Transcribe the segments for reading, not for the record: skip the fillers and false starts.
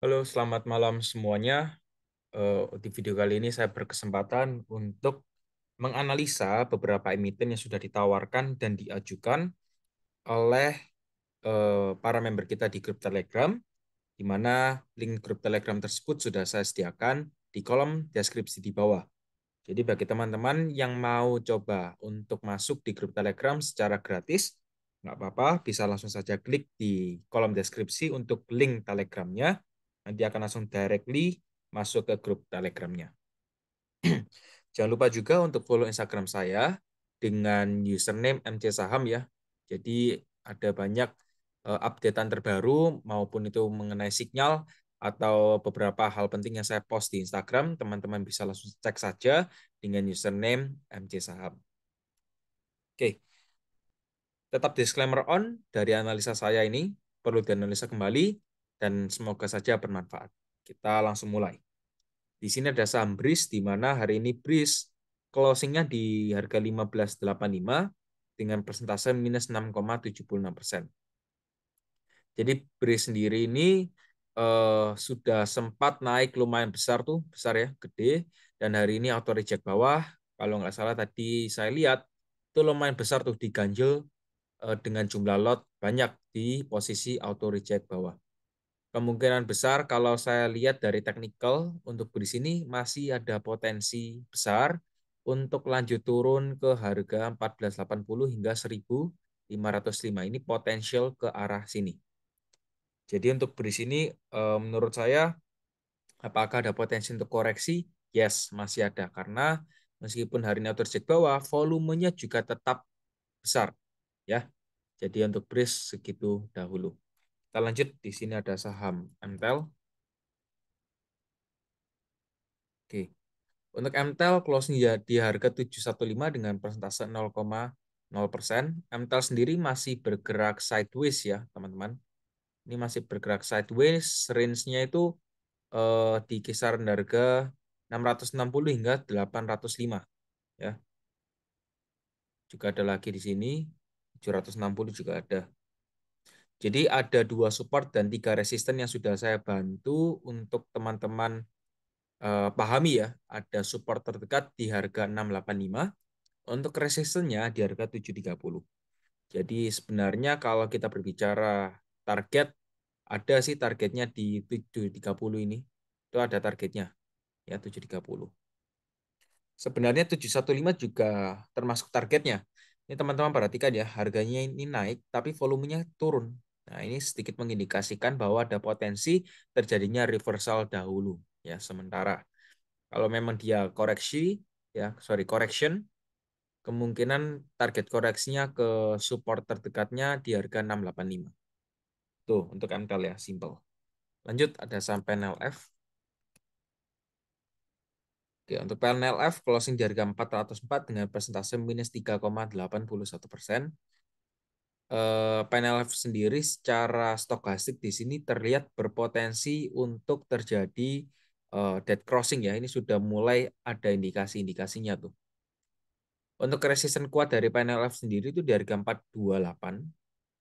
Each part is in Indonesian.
Halo, selamat malam semuanya. Di video kali ini saya berkesempatan untuk menganalisa beberapa emiten yang sudah ditawarkan dan diajukan oleh para member kita di grup Telegram, di mana link grup Telegram tersebut sudah saya sediakan di kolom deskripsi di bawah. Jadi bagi teman-teman yang mau coba untuk masuk di grup Telegram secara gratis, nggak apa-apa, bisa langsung saja klik di kolom deskripsi untuk link Telegramnya. Nanti akan langsung directly masuk ke grup Telegramnya. Jangan lupa juga untuk follow Instagram saya dengan username MC Saham ya. Jadi ada banyak updatean terbaru maupun itu mengenai sinyal atau beberapa hal penting yang saya post di Instagram. Teman-teman bisa langsung cek saja dengan username MC Saham. Oke, tetap disclaimer on dari analisa saya ini perlu dianalisa kembali dan semoga saja bermanfaat. Kita langsung mulai. Di sini ada saham BRIS, di mana hari ini BRIS closing-nya di harga 15,85 dengan persentase minus 6,76%. Jadi BRIS sendiri ini sudah sempat naik lumayan besar tuh, besar ya, gede. Dan hari ini auto reject bawah. Kalau nggak salah tadi saya lihat, itu lumayan besar tuh diganjel dengan jumlah lot banyak di posisi auto reject bawah. Kemungkinan besar kalau saya lihat dari technical untuk di sini masih ada potensi besar untuk lanjut turun ke harga 1480 hingga 1505. Ini potensial ke arah sini. Jadi untuk di sini menurut saya apakah ada potensi untuk koreksi? Yes, masih ada karena meskipun hari ini terjadi bawah, volumenya juga tetap besar ya. Jadi untuk BRIS segitu dahulu. Kita lanjut, di sini ada saham MTEL. Oke. Untuk MTEL closing ya di harga 715 dengan persentase 0,0%. MTEL sendiri masih bergerak sideways ya, teman-teman. Ini masih bergerak sideways, range-nya itu di kisaran harga 660 hingga 805 ya. Juga ada lagi di sini 760 juga ada. Jadi ada 2 support dan 3 resisten yang sudah saya bantu untuk teman-teman pahami ya. Ada support terdekat di harga 685, untuk resistennya di harga 730. Jadi sebenarnya kalau kita berbicara target, ada sih targetnya di 730 ini. Itu ada targetnya ya 730. Sebenarnya 715 juga termasuk targetnya. Ini teman-teman perhatikan ya, harganya ini naik tapi volumenya turun. Nah, ini sedikit mengindikasikan bahwa ada potensi terjadinya reversal dahulu ya sementara. Kalau memang dia koreksi ya, sorry correction, kemungkinan target koreksinya ke support terdekatnya di harga 685. Tuh, untuk MTEL ya, simple. Lanjut, ada saham PNLF. Oke, untuk PNLF closing di harga 404 dengan persentase minus 3,81%. PNLF sendiri secara stokastik di sini terlihat berpotensi untuk terjadi dead crossing ya. Ini sudah mulai ada indikasi-indikasinya tuh. Untuk resisten kuat dari PNLF sendiri itu di harga 428.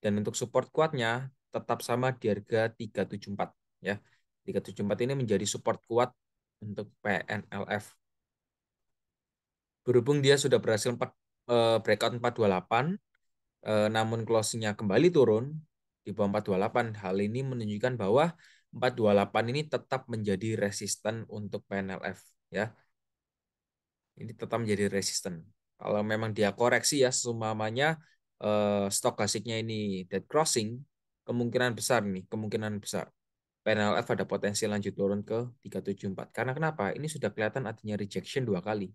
Dan untuk support kuatnya tetap sama di harga 374 ya. 374 ini menjadi support kuat untuk PNLF. Berhubung dia sudah berhasil breakout 428, namun closing-nya kembali turun di bawah 428, hal ini menunjukkan bahwa 428 ini tetap menjadi resisten untuk PNLF ya. Ini tetap menjadi resisten. Kalau memang dia koreksi ya, seumpamanya stochasticnya ini dead crossing, kemungkinan besar nih, kemungkinan besar PNLF ada potensi lanjut turun ke 374. Karena kenapa? Ini sudah kelihatan artinya rejection 2 kali.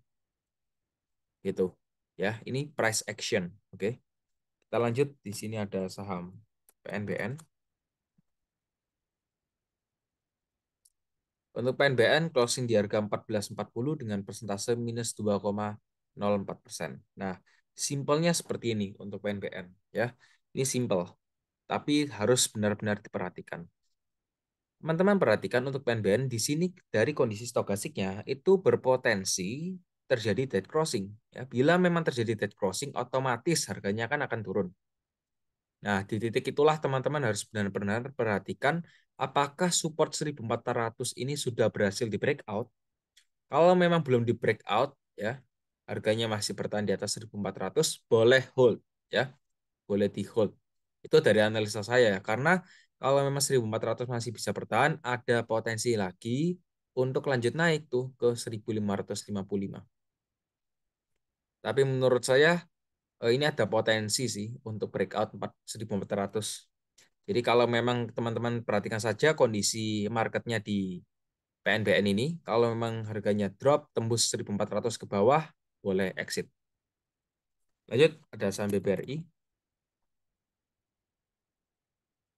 Gitu. Ya, ini price action, oke. Kita lanjut, di sini ada saham PNBN. Untuk PNBN closing di harga 1440 dengan persentase minus 2,04%. Nah, simpelnya seperti ini untuk PNBN ya. Ini simple, tapi harus benar-benar diperhatikan. Teman-teman perhatikan untuk PNBN di sini dari kondisi stokastiknya itu berpotensi terjadi dead crossing. Ya, bila memang terjadi dead crossing, otomatis harganya kan akan turun. Nah, di titik itulah teman-teman harus benar-benar perhatikan apakah support 1400 ini sudah berhasil di breakout? Kalau memang belum di breakout, ya, harganya masih bertahan di atas 1400, boleh hold, ya, boleh di hold. Itu dari analisa saya, ya. Karena kalau memang 1400 masih bisa bertahan, ada potensi lagi untuk lanjut naik tuh ke 1555. Tapi menurut saya ini ada potensi sih untuk breakout 1400. Jadi kalau memang teman-teman perhatikan saja kondisi marketnya di PNBN ini, kalau memang harganya drop tembus 1400 ke bawah, boleh exit. Lanjut, ada saham BBRI.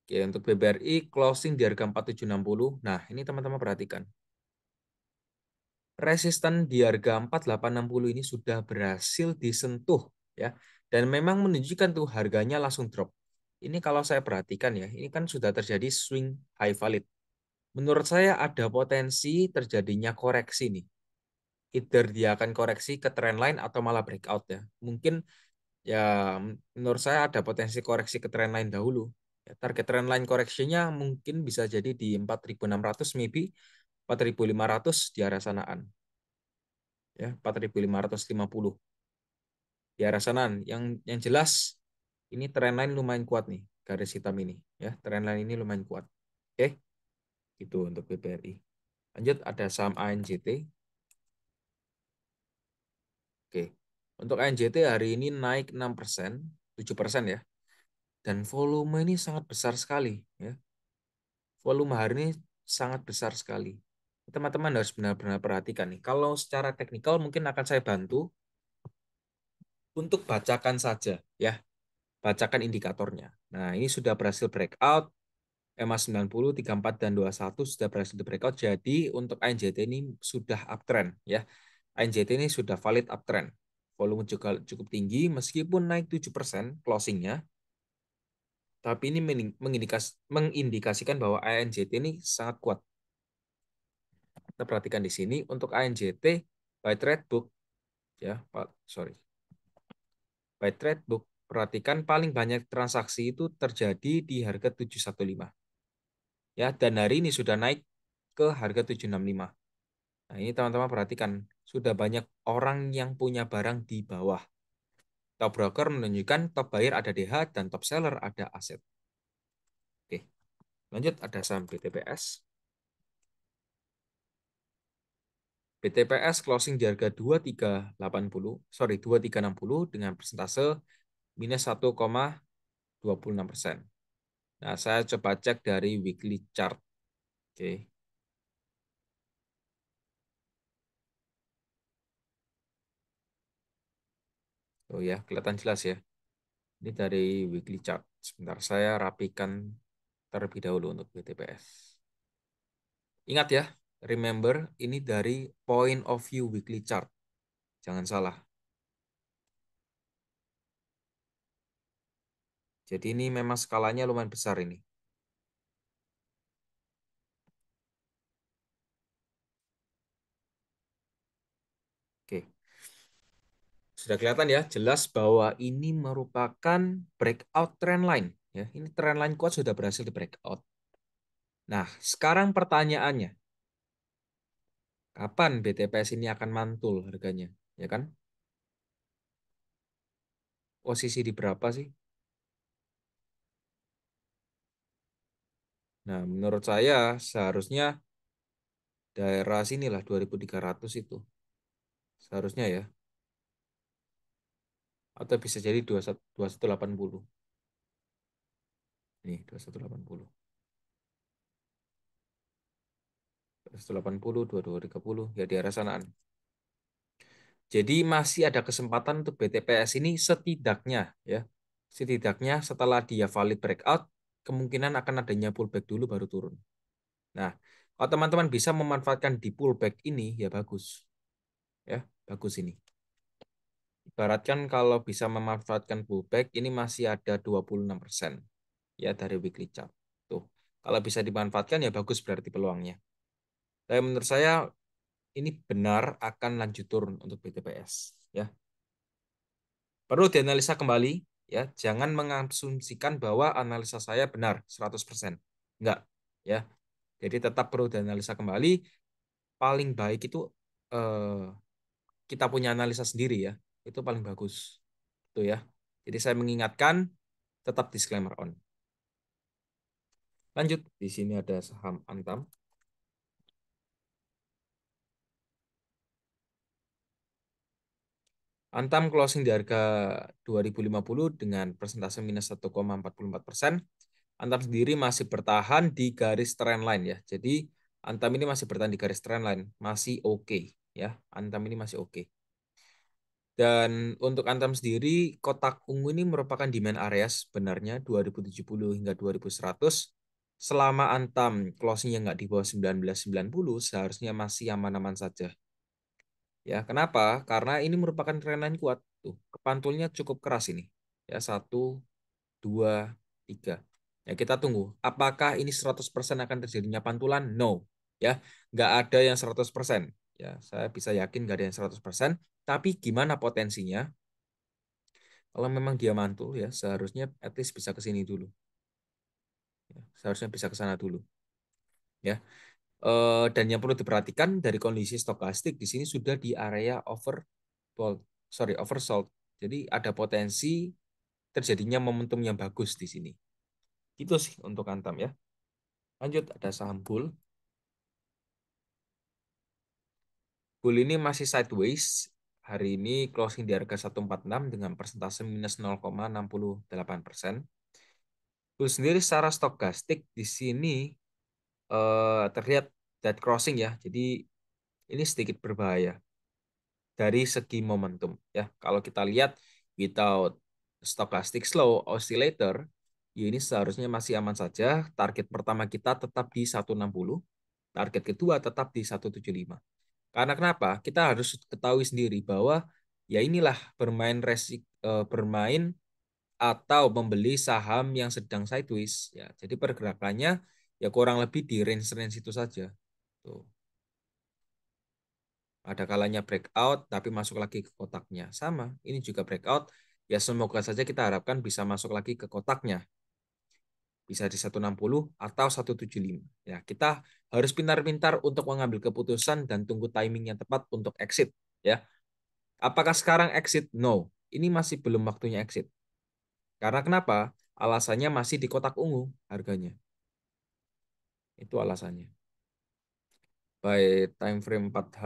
Oke, untuk BBRI closing di harga 4760. Nah, ini teman-teman perhatikan. Resisten di harga 4860 ini sudah berhasil disentuh, ya. Dan memang menunjukkan tuh harganya langsung drop. Ini kalau saya perhatikan ya, ini kan sudah terjadi swing high valid. Menurut saya ada potensi terjadinya koreksi nih. Either dia akan koreksi ke trend line atau malah breakout ya. Mungkin ya menurut saya ada potensi koreksi ke trend line dahulu. Ya, target trend line koreksinya mungkin bisa jadi di 4600 maybe 4500 di arah sanaan. Ya, 4550 di arah sanaan. Yang jelas ini trend line lumayan kuat nih, garis hitam ini ya. Trend line ini lumayan kuat. Oke, itu untuk BBRI. Lanjut ada saham ANJT. Oke. Untuk ANJT hari ini naik 6%, 7% ya. Dan volume ini sangat besar sekali ya. Volume hari ini sangat besar sekali. Teman-teman harus benar-benar perhatikan nih. Kalau secara teknikal mungkin akan saya bantu untuk bacakan saja ya. Bacakan indikatornya. Nah, ini sudah berhasil breakout. EMA 90, 34 dan 21 sudah berhasil di breakout. Jadi untuk ANJT ini sudah uptrend ya. ANJT ini sudah valid uptrend. Volume juga cukup tinggi meskipun naik 7% closingnya. Tapi ini mengindikasikan bahwa ANJT ini sangat kuat. Kita perhatikan di sini untuk ANJT by trade book ya, Pak, sorry. By trade book, perhatikan paling banyak transaksi itu terjadi di harga 715. Ya, dan hari ini sudah naik ke harga 765. Nah, ini teman-teman perhatikan, sudah banyak orang yang punya barang di bawah. Top broker menunjukkan top buyer ada DH dan top seller ada aset. Oke, lanjut ada saham BTPS. BTPS closing di harga 2380, sorry 2360 dengan persentase minus 1,26%. Nah, saya coba cek dari weekly chart. Oke. Oh ya, kelihatan jelas ya. Ini dari weekly chart. Sebentar, saya rapikan terlebih dahulu untuk BTPS. Ingat ya, remember ini dari point of view weekly chart. Jangan salah. Jadi ini memang skalanya lumayan besar ini. Oke. Sudah kelihatan ya, jelas bahwa ini merupakan breakout trend line. Ya, ini trend line kuat sudah berhasil di breakout. Nah, sekarang pertanyaannya, kapan BTPS ini akan mantul harganya? Ya kan? Posisi di berapa sih? Nah, menurut saya seharusnya daerah sinilah 2300 itu. Seharusnya ya. Atau bisa jadi 2180. Nih, 2180. 2180, 2230 ya di arah sanaan. Jadi masih ada kesempatan untuk BTPS ini setidaknya ya. Setidaknya setelah dia valid breakout, kemungkinan akan adanya pullback dulu baru turun. Nah, kalau teman-teman bisa memanfaatkan di pullback ini ya bagus. Ya, bagus ini. Ibaratkan kalau bisa memanfaatkan pullback ini masih ada 26% ya dari weekly chart. Tuh. Kalau bisa dimanfaatkan ya bagus berarti peluangnya. Tapi menurut saya ini benar akan lanjut turun untuk BTPS ya. Perlu dianalisa kembali ya, jangan mengasumsikan bahwa analisa saya benar 100%. Enggak. ya. Jadi tetap perlu dianalisa kembali. Paling baik itu eh, kita punya analisa sendiri ya. Itu paling bagus. Itu ya. Jadi saya mengingatkan tetap disclaimer on. Lanjut, di sini ada saham Antam. Antam closing di harga 2050 dengan persentase minus 1,44%. Antam sendiri masih bertahan di garis trendline ya. Jadi Antam ini masih bertahan di garis trendline, masih oke ya. Antam ini masih oke. Dan untuk Antam sendiri, kotak ungu ini merupakan demand area sebenarnya 2070 hingga 2100. Selama Antam closingnya nggak di bawah 1990, seharusnya masih aman-aman saja. Ya, kenapa? Karena ini merupakan trendline kuat. Tuh, kepantulnya cukup keras ini. Ya, satu, dua, tiga. Ya, kita tunggu. Apakah ini 100% akan terjadinya pantulan? No. Ya, nggak ada yang 100%. Ya, saya bisa yakin nggak ada yang 100%. Tapi gimana potensinya? Kalau memang dia mantul, ya seharusnya at least bisa ke sini dulu. Ya, seharusnya bisa ke sana dulu. Ya, dan yang perlu diperhatikan dari kondisi stokastik di sini sudah di area oversold. Jadi ada potensi terjadinya momentum yang bagus di sini. Itu sih untuk Antam ya. Lanjut ada saham Bull. Bull ini masih sideways. Hari ini closing di harga 146 dengan persentase minus 0,68%. Bull sendiri secara stokastik di sini terlihat dead crossing ya. Jadi ini sedikit berbahaya dari segi momentum ya. Kalau kita lihat without stochastic slow oscillator, ya ini seharusnya masih aman saja. Target pertama kita tetap di 160, target kedua tetap di 175. Karena kenapa? Kita harus ketahui sendiri bahwa ya inilah bermain atau membeli saham yang sedang sideways ya. Jadi pergerakannya ya kurang lebih di range-range itu saja. Tuh. Ada kalanya breakout, tapi masuk lagi ke kotaknya. Sama, ini juga breakout. Ya semoga saja kita harapkan bisa masuk lagi ke kotaknya. Bisa di 160 atau 175. Ya, kita harus pintar-pintar untuk mengambil keputusan dan tunggu timing yang tepat untuk exit. Ya, apakah sekarang exit? No, ini masih belum waktunya exit. Karena kenapa? Alasannya masih di kotak ungu harganya. Itu alasannya. By time frame 4H,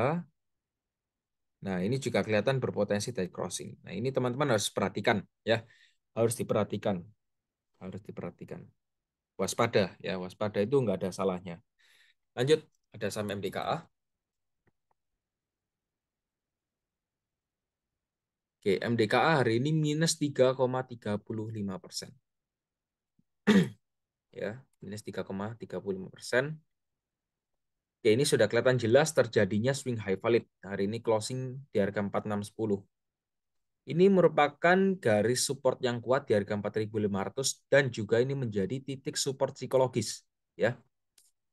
nah, ini juga kelihatan berpotensi dari crossing. Nah, ini teman-teman harus perhatikan ya. Harus diperhatikan, harus diperhatikan. Waspada ya, waspada itu nggak ada salahnya. Lanjut, ada saham MDKA. Oke, MDKA hari ini minus 3,35%. Ya, minus 3,35%. Oke, ini sudah kelihatan jelas terjadinya swing high valid. Hari ini closing di harga 4610. Ini merupakan garis support yang kuat di harga 4500 dan juga ini menjadi titik support psikologis ya.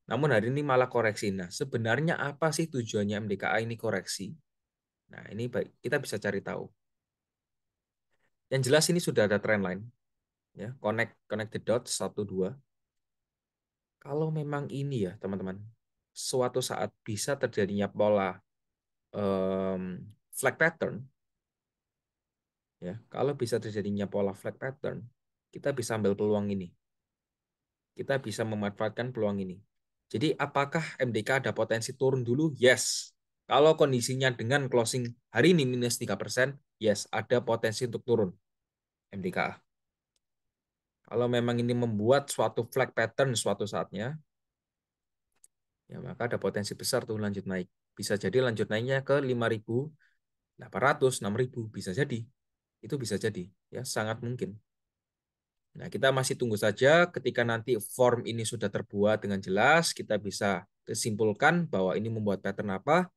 Namun hari ini malah koreksi. Nah, sebenarnya apa sih tujuannya MDKA ini koreksi? Nah, ini baik kita bisa cari tahu. Yang jelas ini sudah ada trend line ya, connect the dots 1 2. Kalau memang ini ya, teman-teman, suatu saat bisa terjadinya pola um, flag pattern ya. Kalau bisa terjadinya pola flag pattern, kita bisa ambil peluang ini. Kita bisa memanfaatkan peluang ini. Jadi apakah MDK ada potensi turun dulu? Yes. Kalau kondisinya dengan closing hari ini minus 3%, yes, ada potensi untuk turun MDKA. Kalau memang ini membuat suatu flag pattern suatu saatnya, ya maka ada potensi besar tuh lanjut naik. Bisa jadi lanjut naiknya ke 5.800, 6.000, bisa jadi. Itu bisa jadi, ya sangat mungkin. Nah, kita masih tunggu saja ketika nanti form ini sudah terbuat dengan jelas, kita bisa kesimpulkan bahwa ini membuat pattern apa,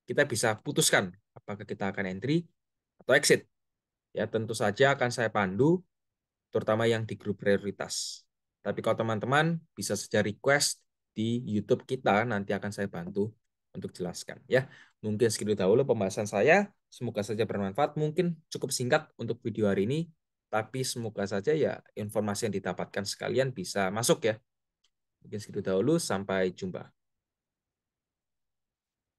kita bisa putuskan apakah kita akan entry atau exit. Ya, tentu saja akan saya pandu, terutama yang di grup prioritas. Tapi kalau teman-teman bisa saja request di YouTube kita, nanti akan saya bantu untuk jelaskan. Ya, mungkin segitu dahulu pembahasan saya. Semoga saja bermanfaat. Mungkin cukup singkat untuk video hari ini, tapi semoga saja ya informasi yang didapatkan sekalian bisa masuk ya. Mungkin segitu dahulu, sampai jumpa.